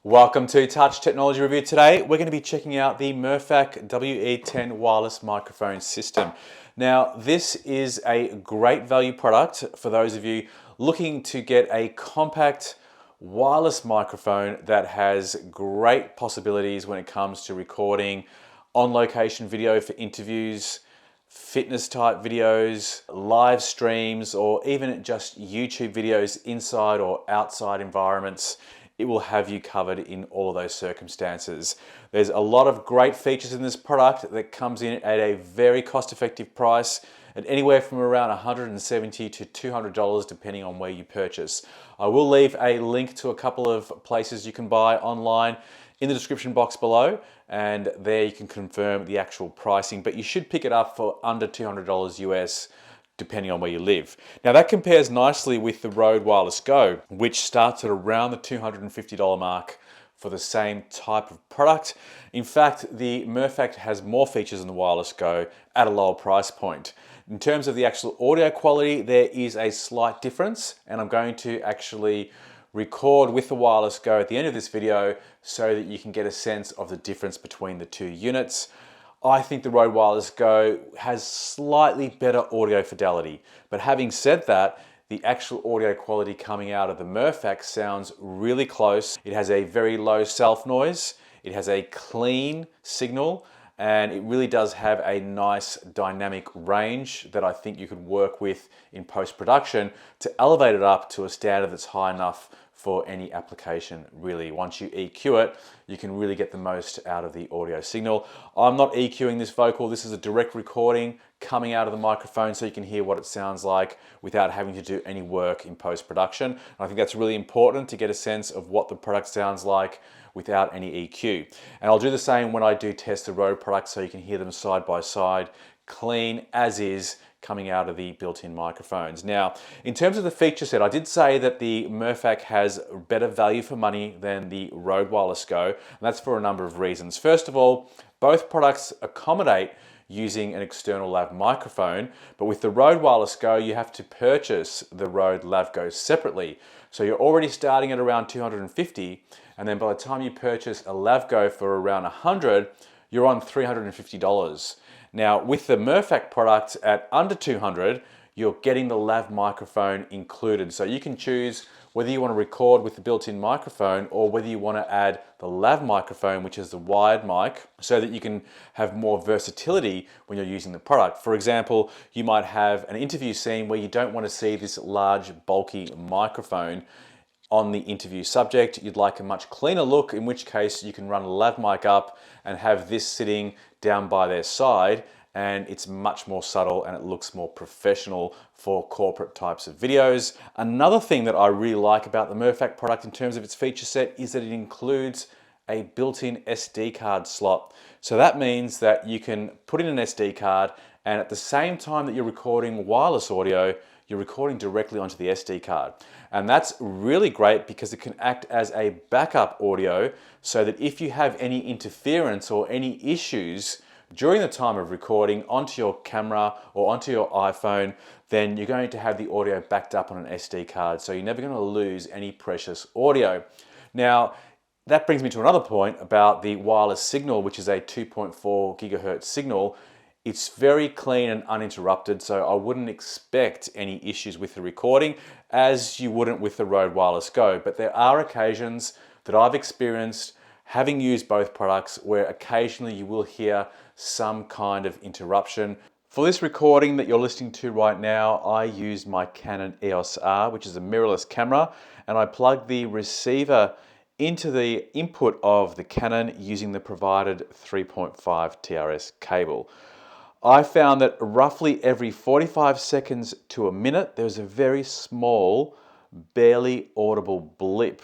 Welcome to Touch Technology Review. Today we're going to be checking out the Mirfak WE10 wireless microphone system. Now this is a great value product for those of you looking to get a compact wireless microphone that has great possibilities when it comes to recording on-location video for interviews, fitness type videos, live streams, or even just YouTube videos inside or outside environments. It will have you covered in all of those circumstances. There's a lot of great features in this product that comes in at a very cost-effective price at anywhere from around $170 to $200 depending on where you purchase. I will leave a link to a couple of places you can buy online in the description box below, and there you can confirm the actual pricing, but you should pick it up for under $200 US depending on where you live. Now that compares nicely with the Rode Wireless Go, which starts at around the $250 mark for the same type of product. In fact, the Mirfak has more features than the Wireless Go at a lower price point. In terms of the actual audio quality, there is a slight difference, and I'm going to actually record with the Wireless Go at the end of this video so that you can get a sense of the difference between the two units. I think the Rode Wireless Go has slightly better audio fidelity, but having said that, the actual audio quality coming out of the Mirfak sounds really close. It has a very low self noise, it has a clean signal, and it really does have a nice dynamic range that I think you could work with in post-production to elevate it up to a standard that's high enough for any application, really. Once you EQ it, you can really get the most out of the audio signal. I'm not EQing this vocal. This is a direct recording coming out of the microphone so you can hear what it sounds like without having to do any work in post-production. I think that's really important to get a sense of what the product sounds like without any EQ. And I'll do the same when I do test the Rode products so you can hear them side by side, clean as is, coming out of the built-in microphones. Now, in terms of the feature set, I did say that the Mirfak has better value for money than the Rode Wireless Go, and that's for a number of reasons. First of all, both products accommodate using an external lav microphone, but with the Rode Wireless Go, you have to purchase the Rode Lav Go separately. So you're already starting at around $250, and then by the time you purchase a Lav Go for around $100, you're on $350. Now, with the Mirfak product at under $200, you're getting the lav microphone included. So you can choose whether you want to record with the built-in microphone or whether you want to add the lav microphone, which is the wired mic, so that you can have more versatility when you're using the product. For example, you might have an interview scene where you don't want to see this large, bulky microphone on the interview subject. You'd like a much cleaner look, in which case you can run a lav mic up and have this sitting down by their side, and it's much more subtle and it looks more professional for corporate types of videos. Another thing that I really like about the Mirfak product in terms of its feature set is that it includes a built-in SD card slot. So that means that you can put in an SD card, and at the same time that you're recording wireless audio, you're recording directly onto the SD card. And that's really great because it can act as a backup audio so that if you have any interference or any issues during the time of recording onto your camera or onto your iPhone, then you're going to have the audio backed up on an SD card. So you're never going to lose any precious audio. Now, that brings me to another point about the wireless signal, which is a 2.4 gigahertz signal. It's very clean and uninterrupted, so I wouldn't expect any issues with the recording, as you wouldn't with the Rode Wireless Go. But there are occasions that I've experienced, having used both products, where occasionally you will hear some kind of interruption. For this recording that you're listening to right now, I used my Canon EOS R, which is a mirrorless camera, and I plugged the receiver into the input of the Canon using the provided 3.5 TRS cable. I found that roughly every 45 seconds to a minute, there was a very small, barely audible blip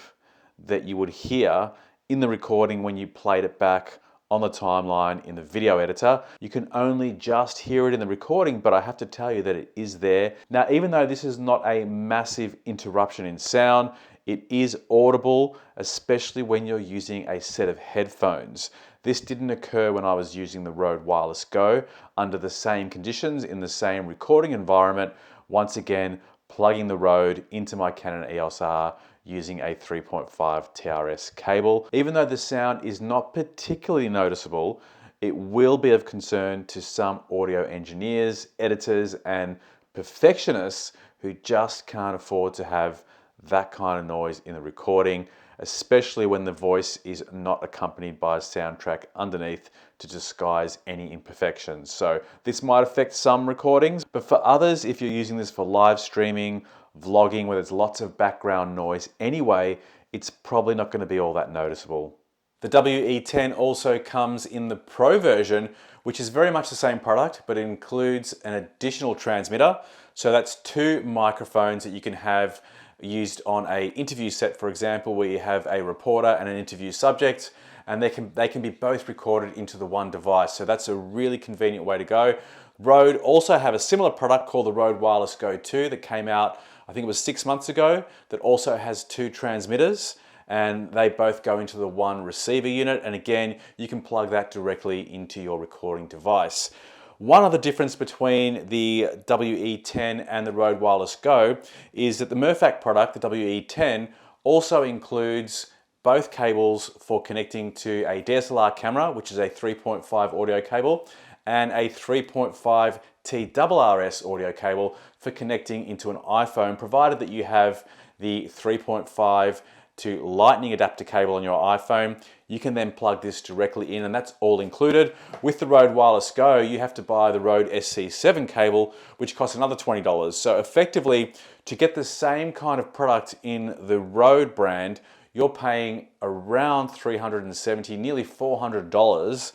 that you would hear in the recording when you played it back on the timeline in the video editor. You can only just hear it in the recording, but I have to tell you that it is there. Now, even though this is not a massive interruption in sound, it is audible, especially when you're using a set of headphones. This didn't occur when I was using the Rode Wireless Go under the same conditions in the same recording environment. Once again, plugging the Rode into my Canon EOS R using a 3.5 TRS cable. Even though the sound is not particularly noticeable, it will be of concern to some audio engineers, editors, and perfectionists who just can't afford to have that kind of noise in the recording, especially when the voice is not accompanied by a soundtrack underneath to disguise any imperfections. So this might affect some recordings, but for others, if you're using this for live streaming, vlogging, where there's lots of background noise anyway, it's probably not going to be all that noticeable. The WE10 also comes in the Pro version, which is very much the same product, but it includes an additional transmitter. So that's 2 microphones that you can have used on an interview set, for example, where you have a reporter and an interview subject, and they can be both recorded into the one device. So that's a really convenient way to go. Rode also have a similar product called the Rode Wireless Go 2 that came out, I think it was 6 months ago, that also has 2 transmitters, and they both go into the one receiver unit. And again, you can plug that directly into your recording device. One other difference between the WE10 and the Rode Wireless Go is that the Mirfak product, the WE10, also includes both cables for connecting to a DSLR camera, which is a 3.5 audio cable, and a 3.5 TRRS audio cable for connecting into an iPhone, provided that you have the 3.5 to Lightning adapter cable on your iPhone. You can then plug this directly in, and that's all included. With the Rode Wireless Go, you have to buy the Rode SC7 cable, which costs another $20. So effectively, to get the same kind of product in the Rode brand, you're paying around $370, nearly $400,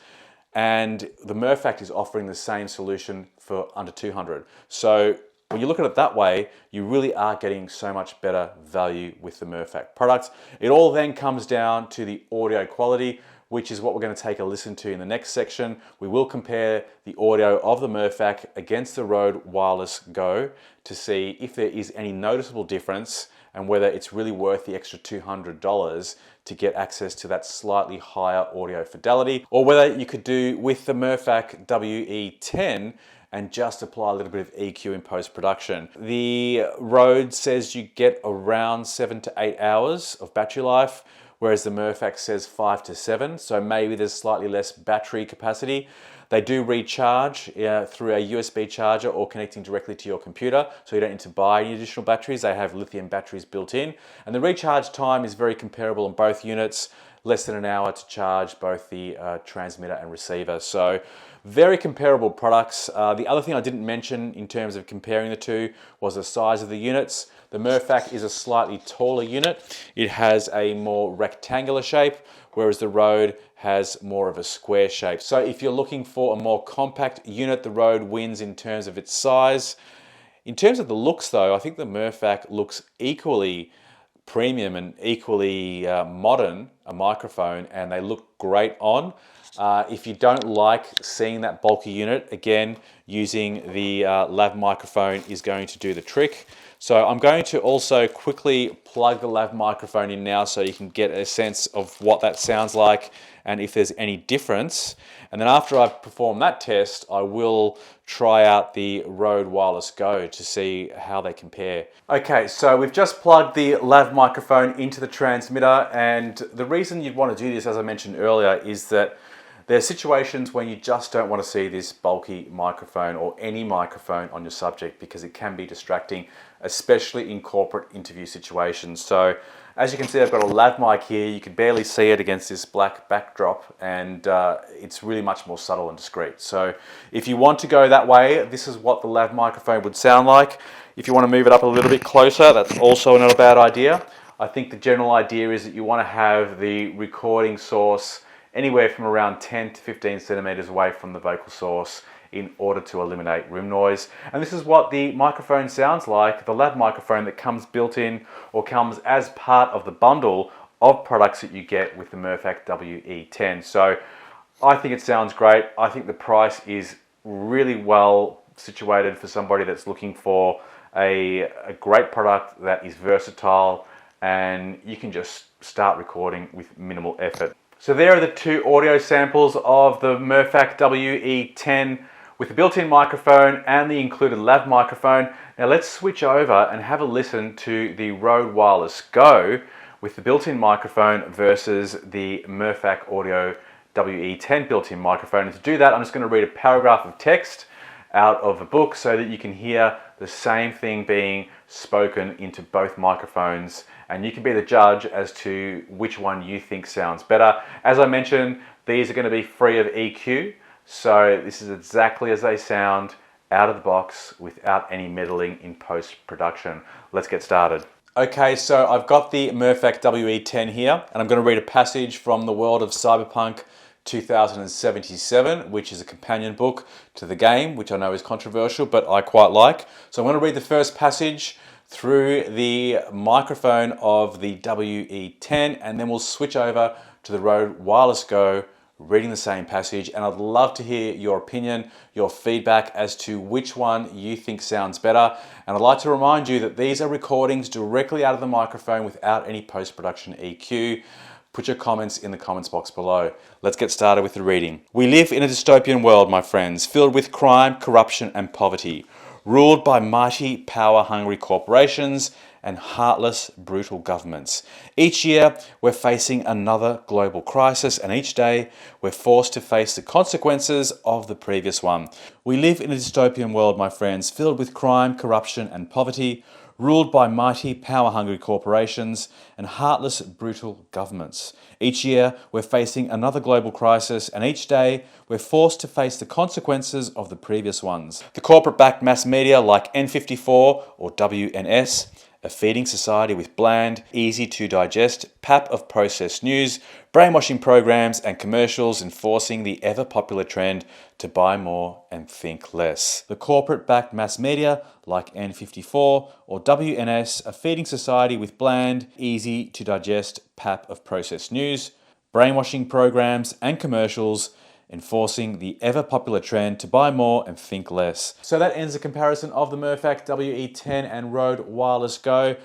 and the Mirfak is offering the same solution for under $200. So when you look at it that way, you really are getting so much better value with the Mirfak product. It all then comes down to the audio quality, which is what we're going to take a listen to in the next section. We will compare the audio of the Mirfak against the Rode Wireless Go to see if there is any noticeable difference and whether it's really worth the extra $200 to get access to that slightly higher audio fidelity, or whether you could do with the Mirfak WE10 and just apply a little bit of EQ in post-production. The Rode says you get around 7 to 8 hours of battery life, whereas the Mirfak says 5 to 7, so maybe there's slightly less battery capacity. They do recharge through a USB charger or connecting directly to your computer, so you don't need to buy any additional batteries. They have lithium batteries built in, and the recharge time is very comparable on both units, less than an hour to charge both the transmitter and receiver. So very comparable products. The other thing I didn't mention in terms of comparing the two was the size of the units. The Mirfak is a slightly taller unit. It has a more rectangular shape, whereas the Rode has more of a square shape. So if you're looking for a more compact unit, the Rode wins in terms of its size. In terms of the looks though, I think the Mirfak looks equally premium and equally modern a microphone, and they look great on. If you don't like seeing that bulky unit, again, using the lav microphone is going to do the trick. So I'm going to also quickly plug the lav microphone in now so you can get a sense of what that sounds like and if there's any difference. And then after I've performed that test, I will try out the Rode Wireless Go to see how they compare. Okay, so we've just plugged the lav microphone into the transmitter, and the reason you'd want to do this, as I mentioned earlier, is that there are situations when you just don't want to see this bulky microphone or any microphone on your subject because it can be distracting, especially in corporate interview situations. So as you can see, I've got a lav mic here. You can barely see it against this black backdrop, and it's really much more subtle and discreet. So if you want to go that way, this is what the lav microphone would sound like. If you want to move it up a little bit closer, that's also not a bad idea. I think the general idea is that you want to have the recording source anywhere from around 10 to 15 centimeters away from the vocal source in order to eliminate room noise. And this is what the microphone sounds like, the lav microphone that comes built in or comes as part of the bundle of products that you get with the Mirfak WE10. So I think it sounds great. I think the price is really well situated for somebody that's looking for a great product that is versatile, and you can just start recording with minimal effort. So there are the two audio samples of the Mirfak WE10 with the built-in microphone and the included lav microphone. Now let's switch over and have a listen to the Rode Wireless Go with the built-in microphone versus the Mirfak Audio WE10 built-in microphone. And to do that, I'm just going to read a paragraph of text out of a book so that you can hear the same thing being spoken into both microphones, and you can be the judge as to which one you think sounds better. As I mentioned, these are going to be free of EQ, so this is exactly as they sound out of the box without any meddling in post-production. Let's get started. Okay, so I've got the Mirfak WE10 here, and I'm going to read a passage from the world of Cyberpunk 2077, which is a companion book to the game, which I know is controversial, but I quite like. So I'm going to read the first passage through the microphone of the WE10, and then we'll switch over to the Rode Wireless Go, reading the same passage. And I'd love to hear your opinion, your feedback as to which one you think sounds better. And I'd like to remind you that these are recordings directly out of the microphone without any post-production EQ. Put your comments in the comments box below. Let's get started with the reading. We live in a dystopian world, my friends, filled with crime, corruption, and poverty, ruled by mighty, power-hungry corporations and heartless, brutal governments. Each year, we're facing another global crisis, and each day, we're forced to face the consequences of the previous one. We live in a dystopian world, my friends, filled with crime, corruption, and poverty, ruled by mighty, power-hungry corporations and heartless, brutal governments. Each year, we're facing another global crisis, and each day, we're forced to face the consequences of the previous ones. The corporate-backed mass media like N54 or WNS are feeding society with bland, easy-to-digest pap of processed news, brainwashing programs and commercials enforcing the ever-popular trend to buy more and think less. The corporate-backed mass media like N54 or WNS are feeding society with bland, easy-to-digest pap of processed news, brainwashing programs and commercials enforcing the ever-popular trend to buy more and think less. So that ends the comparison of the Mirfak WE10 and Rode Wireless Go.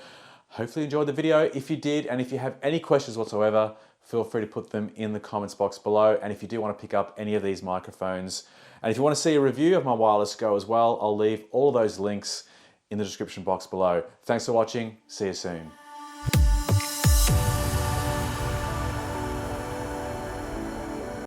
Hopefully you enjoyed the video. If you did, and if you have any questions whatsoever, feel free to put them in the comments box below. And if you do want to pick up any of these microphones, and if you want to see a review of my Wireless Go as well, I'll leave all those links in the description box below. Thanks for watching. See you soon.